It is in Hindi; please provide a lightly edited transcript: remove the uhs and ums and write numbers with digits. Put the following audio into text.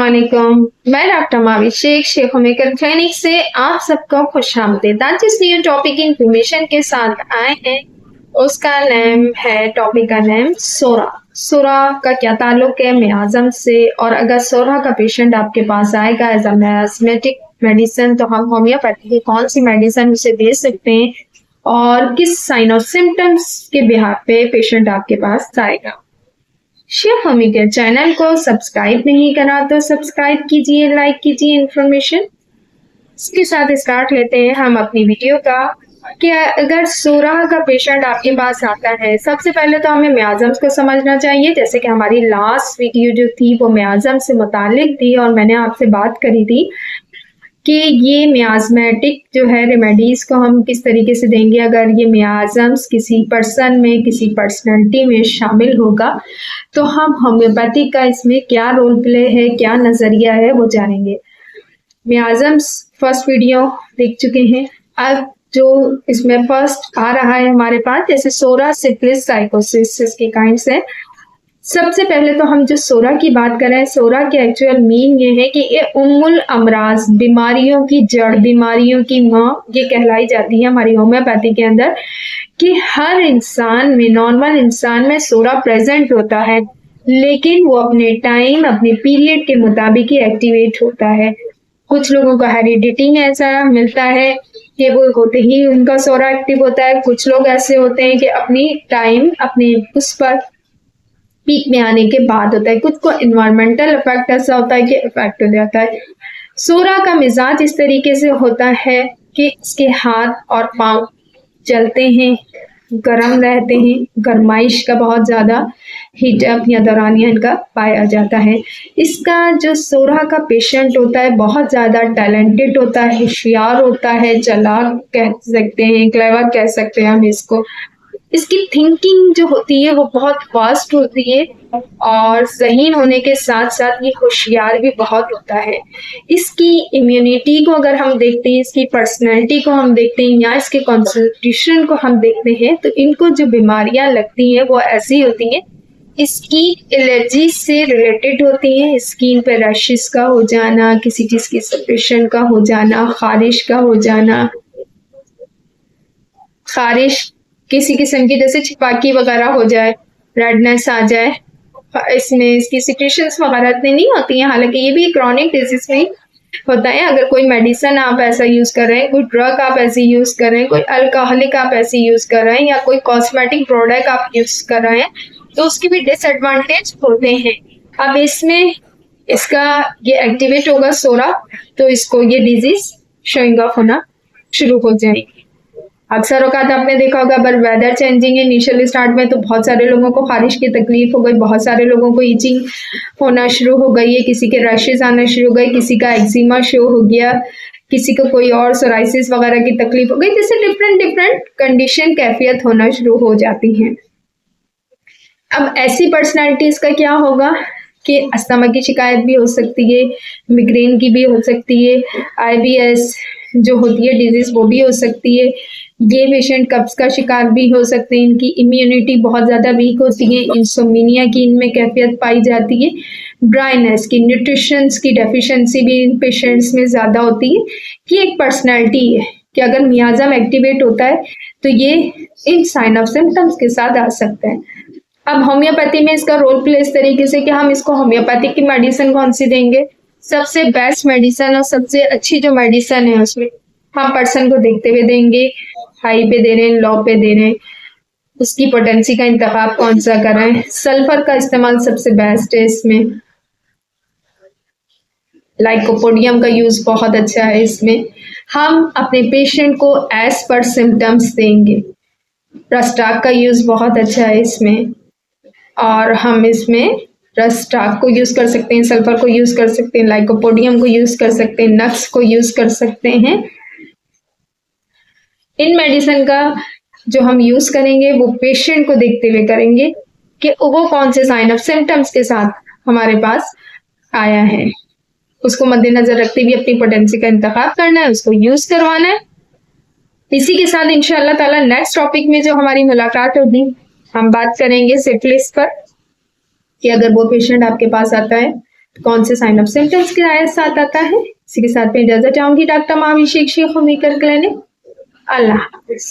अस्सलामुअलैकुम। मैं डॉक्टर मावी शेख होमेकर क्लिनिक से आप सबको खुशामदीद। आज जिस न्यू टॉपिक इंफॉर्मेशन के साथ आए हैं उसका नेम है, टॉपिक का नेम सोरा। सोरा का क्या ताल्लुक है मियाज़म से, और अगर सोरा का पेशेंट आपके पास आएगा एज अ मियाज़मेटिक मेडिसिन तो हम होम्योपैथी की कौन सी मेडिसिन उसे दे सकते हैं और किस साइन और सिम्टम्स के बिहार पे पेशेंट आपके पास आएगा। शेफ होमिकर चैनल को सब्सक्राइब नहीं करा तो सब्सक्राइब कीजिए, लाइक कीजिए इन्फॉर्मेशन। इसके साथ स्टार्ट लेते हैं हम अपनी वीडियो का कि अगर सोरा का पेशेंट आपके पास आता है, सबसे पहले तो हमें मियाज़म्स को समझना चाहिए। जैसे कि हमारी लास्ट वीडियो जो थी वो मियाज़म से मुतालिक थी और मैंने आपसे बात करी थी कि ये मियाज़मेटिक जो है रेमेडीज को हम किस तरीके से देंगे अगर ये मियाज़म्स किसी पर्सन में, किसी पर्सनैलिटी में शामिल होगा तो हम होम्योपैथी का इसमें क्या रोल प्ले है, क्या नजरिया है वो जानेंगे। मियाज़म्स फर्स्ट वीडियो देख चुके हैं। अब जो इसमें फर्स्ट आ रहा है हमारे पास, जैसे सोरा, सिफिलिस, साइकोसिस के काइंड्स हैं। सबसे पहले तो हम जो सोरा की बात करें, सोरा के एक्चुअल मीन ये है कि ये उम्मुल अमराज, बीमारियों की जड़, बीमारियों की माँ ये कहलाई जाती है हमारी होम्योपैथी के अंदर, कि हर इंसान में, नॉर्मल इंसान में सोरा प्रेजेंट होता है, लेकिन वो अपने टाइम, अपने पीरियड के मुताबिक ही एक्टिवेट होता है। कुछ लोगों का हेरिडिटी में ऐसा मिलता है कि वो होते ही उनका सोरा एक्टिव होता है। कुछ लोग ऐसे होते हैं कि अपनी टाइम अपने उस पर पीक में आने के बाद होता है। कुछ को इन्वायरमेंटल इफेक्ट ऐसा होता है कि इफेक्ट हो जाता है। सोरा का मिजाज इस तरीके से होता है कि इसके हाथ और पांव चलते हैं, गर्म रहते हैं, गरमाइश का बहुत ज्यादा हीटअप या दौरानिया इनका पाया जाता है। इसका जो सोरा का पेशेंट होता है बहुत ज्यादा टैलेंटेड होता है, होशियार होता है, चालाक कह सकते हैं, क्लेवर कह सकते हैं हम इसको। इसकी थिंकिंग जो होती है वो बहुत फास्ट होती है और ज़हीन होने के साथ साथ ये होशियार भी बहुत होता है। इसकी इम्यूनिटी को अगर हम देखते हैं, इसकी पर्सनैलिटी को हम देखते हैं या इसके कॉन्स्टिट्यूशन को हम देखते हैं तो इनको जो बीमारियां लगती हैं वो ऐसी होती हैं, इसकी एलर्जी से रिलेटेड होती है। स्किन पे रैशेस का हो जाना, किसी चीज़ की सेक्रेशन का हो जाना, खारिश का हो जाना, खारिश किसी किस्म की जैसे छिपाकी वगैरह हो जाए, रेडनेस आ जाए, इसमें इसकी सिक्रेशंस वगैरह इतनी नहीं होती हैं। हालांकि ये भी क्रॉनिक डिजीज में होता है। अगर कोई मेडिसिन आप ऐसा यूज कर रहे हैं, कोई ड्रग आप ऐसे यूज कर रहे हैं, कोई अल्कोहलिक आप ऐसे यूज कर रहे हैं या कोई कॉस्मेटिक प्रोडक्ट आप यूज कर रहे हैं तो उसके भी डिसएडवांटेज होते हैं। अब इसमें इसका ये एक्टिवेट होगा सोरा तो इसको ये डिजीज शोइंग ऑफ होना शुरू हो जाएगी। अक्सर औकात आपने देखा होगा अगर वेदर चेंजिंग है इनिशियल स्टार्ट में तो बहुत सारे लोगों को खारिश की तकलीफ हो गई, बहुत सारे लोगों को ईचिंग होना शुरू हो गई है, किसी के रैशेज आना शुरू हो गए, किसी का एक्जिमा शो हो गया, किसी को कोई और सोराइसिस वगैरह की तकलीफ हो गई। जैसे डिफरेंट कंडीशन, कैफियत होना शुरू हो जाती है। अब ऐसी पर्सनैलिटीज का क्या होगा कि अस्थमा की शिकायत भी हो सकती है, मिग्रेन की भी हो सकती है, IBS जो होती है डिजीज वो भी हो सकती है। ये पेशेंट कब्ज का शिकार भी हो सकते हैं, इनकी इम्यूनिटी बहुत ज़्यादा वीक होती है, इंसोमिनिया की इनमें कैफियत पाई जाती है, ड्राइनेस की, न्यूट्रिशंस की डेफिशिएंसी भी इन पेशेंट्स में ज़्यादा होती है। ये एक पर्सनैलिटी है कि अगर मियाज़म एक्टिवेट होता है तो ये इन साइन ऑफ सिम्टम्स के साथ आ सकता है। अब होम्योपैथी में इसका रोल प्ले इस तरीके से कि हम इसको होम्योपैथिक की मेडिसिन कौन सी देंगे, सबसे बेस्ट मेडिसिन और सबसे अच्छी जो मेडिसिन है उसमें हम पर्सन को देखते हुए देंगे, हाई पे दे रहे हैं, लो पे दे रहे हैं, उसकी पोटेंसी का इंतखाब कौन सा कर रहे हैं। सल्फर का इस्तेमाल सबसे बेस्ट है इसमें, लाइकोपोडियम का यूज बहुत अच्छा है इसमें। हम अपने पेशेंट को एज पर सिम्टम्स देंगे। रस्टाक का यूज बहुत अच्छा है इसमें और हम इसमें रस्टाक को यूज कर सकते हैं, सल्फर को यूज कर सकते हैं, लाइकोपोडियम को यूज कर सकते हैं, नक्स को यूज कर सकते हैं। इन मेडिसिन का जो हम यूज करेंगे वो पेशेंट को देखते हुए करेंगे कि वो कौन से साइन ऑफ सिम्टम्स के साथ हमारे पास आया है, उसको मद्देनजर रखते हुए अपनी पोटेंसी का इंतखाब करना है, उसको यूज करवाना है। इसी के साथ इंशाअल्लाह ताला नेक्स्ट टॉपिक में जो हमारी मुलाकात होगी हम बात करेंगे सिफिलिस पर कि अगर वो पेशेंट आपके पास आता है कौन से साइन ऑफ सिम्टम्स के साथ आता है। इसी के साथ में इजाजत चाहूंगी डॉक्टर माविशेख शेख होममेकर क्लिनिक। अल्लाह हाफिज।